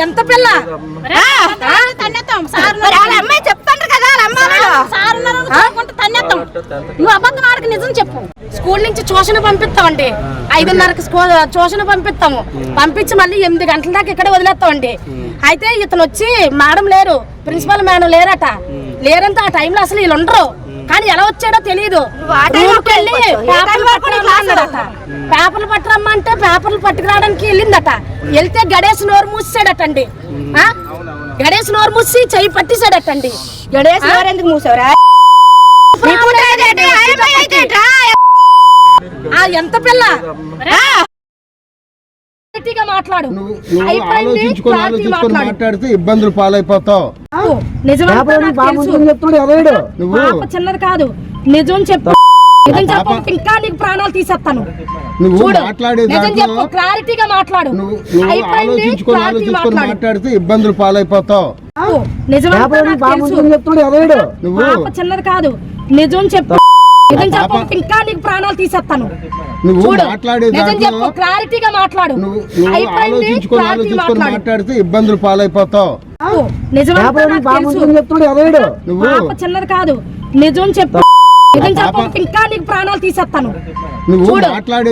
ఎంత పిల్ల అమ్మాయి చెప్తాంటారు కదా నువ్వు అబద్ధం ఆడక నిజం చెప్పు. స్కూల్ నుంచి ట్యూషన్ పంపిస్తామండి, 5:30కి ట్యూషన్ పంపిస్తాము. పంపించి మళ్ళీ 8 గంటల దాకా ఇక్కడ వదిలేస్తామండి. అయితే ఇతను వచ్చి మేడం లేరు, ప్రిన్సిపల్ మేడం లేరట. లేరంటే ఆ టైంలో అసలు వీళ్ళు ఉండరు. కానీ ఎలా వచ్చాడో తెలియదు. పేపర్లు పట్టరమ్మంటే పేపర్లు పట్టుకురావడానికి వెళ్ళిందట. వెళ్తే గణేష్ నోరు మూసాడటండి. గణేష్ నోరు మూసి చెయ్యి పట్టేశాడటండి. గణేష్ నోరు ఎందుకు మూసావురా? ఎంత పిల్ల మాట్లాడు. మాట్లాడితే ఇబ్బందులు పాలైపోతావు. చిన్నది కాదు, నిజం చెప్పు. నిజం చెప్పు, ఇంకా నీకు ప్రాణాలు తీసేస్తాను. నిజం చెప్పు, క్లారిటీగా మాట్లాడు. మాట్లాడితే ఇబ్బందులు పాలైపోతావు. చిన్నది కాదు, నిజం చెప్పు. నిజం చెప్పు, ఇంకా నీకు ప్రాణాలు తీసేస్తాను. నిజం చెప్పు, క్లారిటీగా మాట్లాడు. మాట్లాడితే ఇబ్బందులు పాలైపోతావు. చిన్నది కాదు, నిజం చెప్పు. నిజం చెప్పు, ఇంకా నీకు ప్రాణాలు తీసేస్తాను.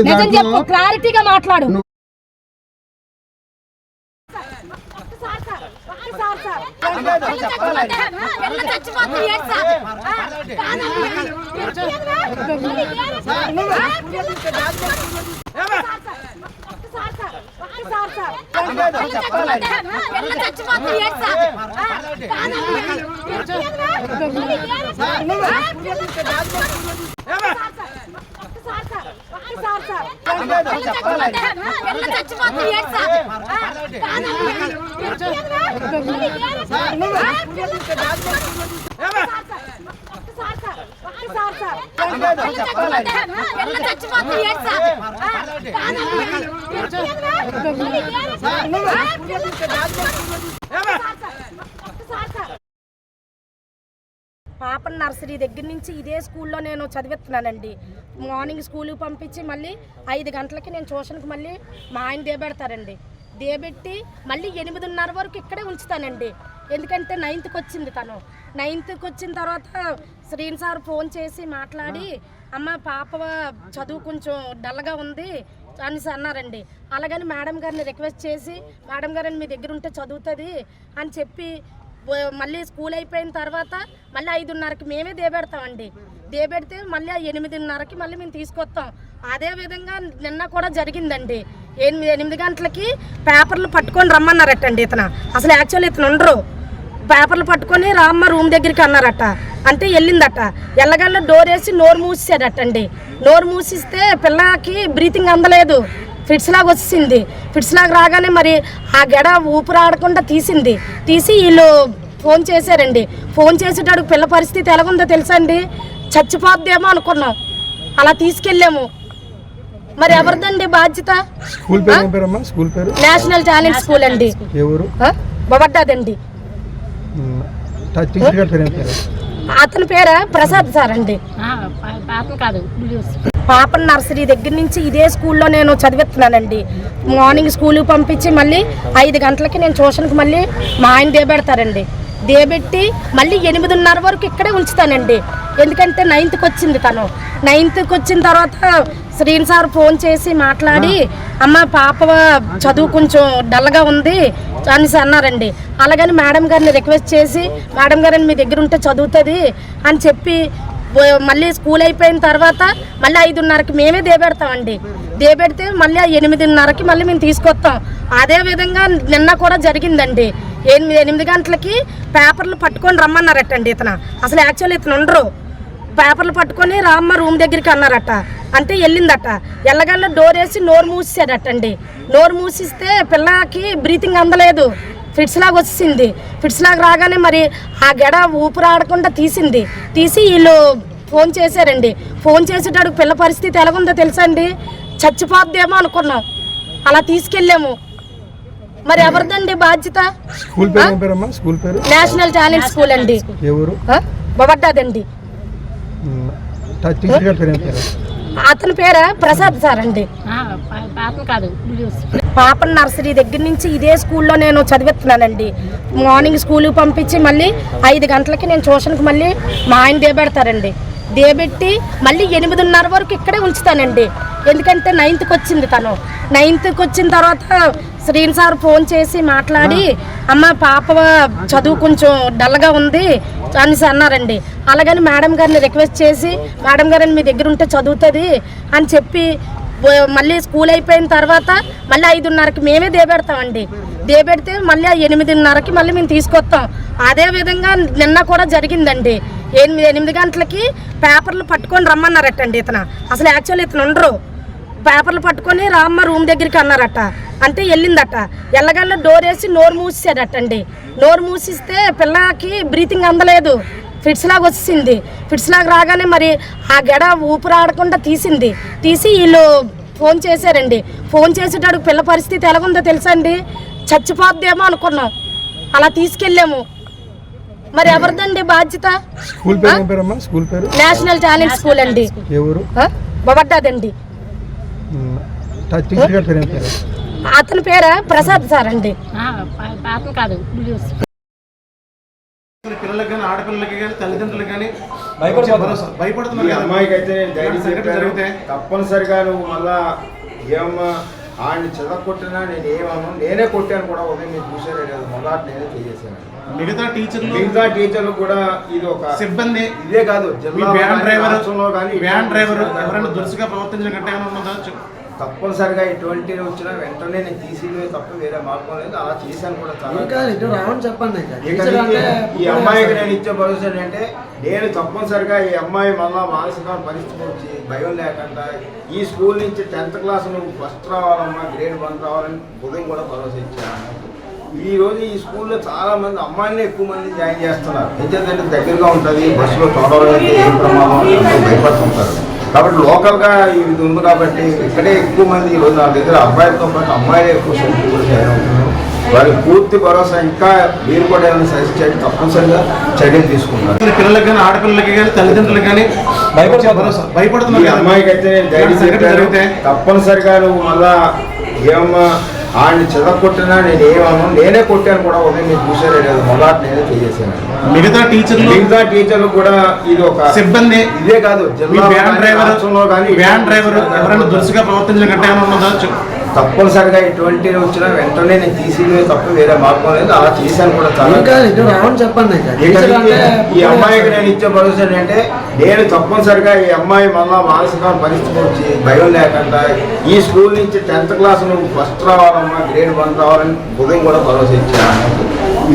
నిజం చెప్పు, క్లారిటీగా మాట్లాడు. పాప నర్సరీ దగ్గర నుంచి ఇదే స్కూల్లో నేను చదివిస్తున్నానండి. మార్నింగ్ స్కూల్కి పంపించి మళ్ళీ 5 గంటలకి నేను ట్యూషన్కి మళ్ళీ మా ఆయన దేబెడతారండి. దేబెట్టి మళ్ళీ 8:30 వరకు ఇక్కడే ఉంచుతానండి. ఎందుకంటే 9th వచ్చింది తను. 9th వచ్చిన తర్వాత శ్రీన్ సార్ ఫోన్ చేసి మాట్లాడి, అమ్మ పాప చదువు కొంచెం డల్గా ఉంది అనేసి అన్నారండి. అలాగని మేడం గారిని రిక్వెస్ట్ చేసి, మేడం గారిని మీ దగ్గర ఉంటే చదువుతుంది అని చెప్పి మళ్ళీ స్కూల్ అయిపోయిన తర్వాత మళ్ళీ 5:30కి మేమే దేబెడతామండి. దేబెడితే మళ్ళీ 8:30కి మళ్ళీ మేము తీసుకొస్తాం. అదే విధంగా నిన్న కూడా జరిగిందండి. 8 గంటలకి పేపర్లు పట్టుకొని రమ్మన్నారటండి. ఇతను అసలు యాక్చువల్ ఇతను ఉండరు. పేపర్లు పట్టుకొని రామ్మ రూమ్ దగ్గరికి అన్నారట. అంటే వెళ్ళిందట. ఎల్లగల్ల డోర్ వేసి నోరు మూసేదటండి. నోరు మూసిస్తే పిల్లకి బ్రీతింగ్ అందలేదు, ఫిట్స్ లాగా వచ్చింది. ఫిట్స్ లాగా రాగానే మరి ఆ గెడ ఊపిరాడకుండా తీసింది. తీసి వీళ్ళు ఫోన్ చేశారండి. ఫోన్ చేసేటప్పుడు పిల్ల పరిస్థితి ఎలాగుందో తెలుసా అండి? చచ్చిపోద్దేమో అనుకున్నాం. అలా తీసుకెళ్ళాము. మరి ఎవరిదండి బాధ్యత? నేషనల్ టాలెంట్ స్కూల్ అండి, బొబడ్డాదండి. అతని పేరు ప్రసాద్ సార్ అండి. పాప నర్సరీ దగ్గర నుంచి ఇదే స్కూల్లో నేను చదివిస్తున్నానండి. మార్నింగ్ స్కూల్కి పంపించి మళ్ళీ 5 గంటలకి నేను ట్యూషన్కి మళ్ళీ మా ఆయన దేబెడతారండి. దేబెట్టి మళ్ళీ 8:30 వరకు ఇక్కడే ఉంచుతానండి. ఎందుకంటే 9th వచ్చింది తను. 9th వచ్చిన తర్వాత శ్రీన్ సార్ ఫోన్ చేసి మాట్లాడి, అమ్మ పాప చదువు కొంచెం డల్గా ఉంది అనేసి అన్నారండి. అలాగని మేడం గారిని రిక్వెస్ట్ చేసి, మేడం గారిని మీ దగ్గర ఉంటే చదువుతుంది అని చెప్పి మళ్ళీ స్కూల్ అయిపోయిన తర్వాత మళ్ళీ 5:30కి మేమే దేబెడతామండి. దేబెడితే మళ్ళీ 8:30కి మళ్ళీ మేము తీసుకొస్తాం. అదే విధంగా నిన్న కూడా జరిగిందండి. 8 గంటలకి పేపర్లు పట్టుకొని రమ్మన్నారటండి. ఇతను అసలు యాక్చువల్ ఇతను ఉండరు. పేపర్లు పట్టుకొని రామ్మ రూమ్ దగ్గరికి అన్నారట. అంటే వెళ్ళిందట. ఎల్లగల్ల డోర్ వేసి నోరు మూసేదటండి. నోరు మూసిస్తే పిల్లకి బ్రీతింగ్ అందలేదు, ఫిట్స్ లాగా వచ్చింది. ఫిట్స్ లాగా రాగానే మరి ఆ గెడ ఊపిరాడకుండా తీసింది. తీసి వీళ్ళు ఫోన్ చేశారండి. ఫోన్ చేసేటప్పుడు పిల్ల పరిస్థితి ఎలాగుందో తెలుసా అండి? చచ్చిపోద్దేమో అనుకున్నాం. అలా తీసుకెళ్ళాము. మరి ఎవరిదండి బాధ్యత? నేషనల్ టాలెంట్ స్కూల్ అండి, బొబడ్డాదండి. అతని పేరు ప్రసాద్ సార్ అండి. పాప నర్సరీ దగ్గర నుంచి ఇదే స్కూల్లో నేను చదివిస్తున్నానండి. మార్నింగ్ స్కూల్కి పంపించి మళ్ళీ 5 గంటలకి నేను ట్యూషన్కి మళ్ళీ మా ఆయన దేబెడతారండి. దేబెట్టి మళ్ళీ 8:30 వరకు ఇక్కడే ఉంచుతానండి. ఎందుకంటే 9th వచ్చింది తను. 9th వచ్చిన తర్వాత శ్రీన్ సార్ ఫోన్ చేసి మాట్లాడి, అమ్మ పాప చదువు కొంచెం డల్గా ఉంది అనేసి అన్నారండి. అలాగని మేడం గారిని రిక్వెస్ట్ చేసి, మేడం గారిని మీ దగ్గర ఉంటే చదువుతుంది అని చెప్పి మళ్ళీ స్కూల్ అయిపోయిన తర్వాత మళ్ళీ 5:30కి మేమే దేబెడతామండి. దేబెడితే మళ్ళీ 8:30కి మళ్ళీ మేము తీసుకొస్తాం. అదే విధంగా నిన్న కూడా జరిగిందండి. 8 గంటలకి పేపర్లు పట్టుకొని రమ్మన్నారటండి. అసలు యాక్చువల్ ఇతను ఉండరు. పేపర్లు పట్టుకొని రామ్మ రూమ్ దగ్గరికి అన్నారట. అంటే వెళ్ళిందట. ఎల్లగల్ల డోర్ వేసి నోరు మూసేసాడటండి. నోరు మూసిస్తే పిల్లకి బ్రీతింగ్ అందలేదు. ఫిట్స్ లాగా వచ్చింది. ఫిట్స్ లాగా రాగానే మరి ఆ గెడ ఊపిరాడకుండా తీసి వీళ్ళు ఫోన్ చేశారండి. ఫోన్ చేసేటప్పుడు పిల్ల పరిస్థితి ఎలాగుందో తెలుసా అండి? చచ్చిపోద్దేమో అనుకున్నాం. అలా తీసుకెళ్ళాము. మరి ఎవరిదండి బాధ్యత? స్కూల్ పేరు ఏం పేరమ్మా? స్కూల్ పేరు నేషనల్ టాలెంట్ స్కూల్ అండి. ఎవరు? బొబడ్డాదండి. టీచర్ గారి పేరు ఏం పేరు? అతని పేరు ప్రసాద్ సార్ అండి. కాదు, పిల్లలకి కానీ ఆడపిల్లలకి కానీ తల్లిదండ్రులకు కానీ భయపడుతున్నారు. ఈ అమ్మాయికి అయితే నేను ధైర్యం చెప్పాను. తప్పనిసరిగా నువ్వు మళ్ళా ఏమమ్మా ఆడిని చదవకొట్టినా నేను ఏమన్నా నేనే కొట్టాను కూడా. ఉదయం మీరు చూసారే కదా, మొదటి నేనే చేసేసాను. మిగతా టీచర్లు కూడా ఇది ఒక సిబ్బంది, ఇదే కాదు వ్యాన్ డ్రైవర్ ఎవరైనా దురుసుగా ప్రవర్తించిన గట్ట ఏమైనా ఉన్నదా? తప్పనిసరిగా ఎటువంటి వచ్చినా వెంటనే నేను తీసివే తప్ప వేరే మార్గం లేదు. అలా చేశాను కూడా చాలా. చెప్పండి. ఈ అమ్మాయికి నేను ఇచ్చే భరోసా ఏంటంటే, నేను తప్పనిసరిగా ఈ అమ్మాయి మళ్ళా మానసిక పరిస్థితి వచ్చి భయం లేకుండా ఈ స్కూల్ నుంచి 10th క్లాస్ నువ్వు ఫస్ట్ రావాలమ్మా, గ్రేడ్ 1 రావాలని ఉదయం కూడా భరోసా ఇచ్చాను. ఈ రోజు ఈ స్కూల్లో చాలా మంది అమ్మాయిని ఎక్కువ మంది జాయిన్ చేస్తున్నారు. ఎందుకంటే దగ్గరగా ఉంటుంది, బస్సులో తోడవడానికి ఏం ప్రమాదం భయపడుతుంటారు. కాబట్టి లోకల్గా ఇది ఉంది కాబట్టి ఇక్కడే ఎక్కువ మంది ఈరోజు నా దగ్గర అబ్బాయిలతో పాటు అమ్మాయిలే ఎక్కువ సంఖ్య కూడా జాయిన్ అవుతున్నారు. వారికి పూర్తి భరోసా ఇంకా మీరు కూడా ఏమైనా సజెస్ట్ చేయండి, తప్పనిసరిగా చర్యలు తీసుకుంటారు. పిల్లలకి కానీ ఆడపిల్లలకి కానీ తల్లిదండ్రులకు కానీ భయపడుతున్నారు. ఈ అమ్మాయికి అయితే నేను ధైర్యం చెప్పాను. తప్పనిసరిగా నువ్వు మళ్ళా ఏమమ్మా ఆడిని చదవకొట్టినా నేను ఏమన్నా నేనే కొట్టాను కూడా. ఉదయం మీరు చూసారే కదా, మొదటి నేనే చేసేసాను. మిగతా టీచర్లు కూడా ఇది ఒక సిబ్బంది, ఇదే కాదు వ్యాన్ డ్రైవర్ ఎవరైనా దురుసుగా ప్రవర్తించిన గట్ట ఏమైనా ఉన్నదా? తప్పనిసరిగా ఎటువంటి వచ్చినా వెంటనే నేను తీసివే తప్ప వేరే మార్గం లేదు. అలా చేశాను కూడా చాలా. చెప్పండి. ఈ అమ్మాయికి నేను ఇచ్చే భరోసా ఏంటంటే, నేను తప్పనిసరిగా ఈ అమ్మాయి మళ్ళా మానసిక పరిస్థితి వచ్చి భయం లేకుండా ఈ స్కూల్ నుంచి 10th క్లాస్ నువ్వు ఫస్ట్ రావాలమ్మా, గ్రేడ్ 1 రావాలని ఉదయం కూడా భరోసా ఇచ్చాను.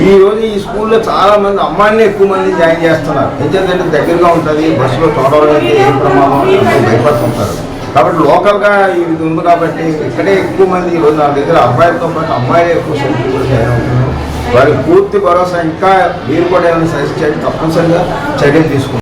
ఈ రోజు ఈ స్కూల్లో చాలా మంది అమ్మాయిని ఎక్కువ మంది జాయిన్ చేస్తున్నారు. ఎందుకంటే దగ్గరగా ఉంటుంది, బస్సులో తోడవడానికి ఏం ప్రమాదం భయపడుతుంటారు. కాబట్టి లోకల్గా ఇది ఉంది కాబట్టి ఇక్కడే ఎక్కువ మంది ఈరోజు నా దగ్గర అబ్బాయిలతో పాటు అమ్మాయిలే ఎక్కువ సంఖ్య కూడా జాయిన్ అవుతున్నారు. వారికి పూర్తి భరోసా ఇంకా మీరు కూడా ఏమైనా సజెస్ట్ చేయండి, తప్పనిసరిగా చర్యలు తీసుకుంటారు.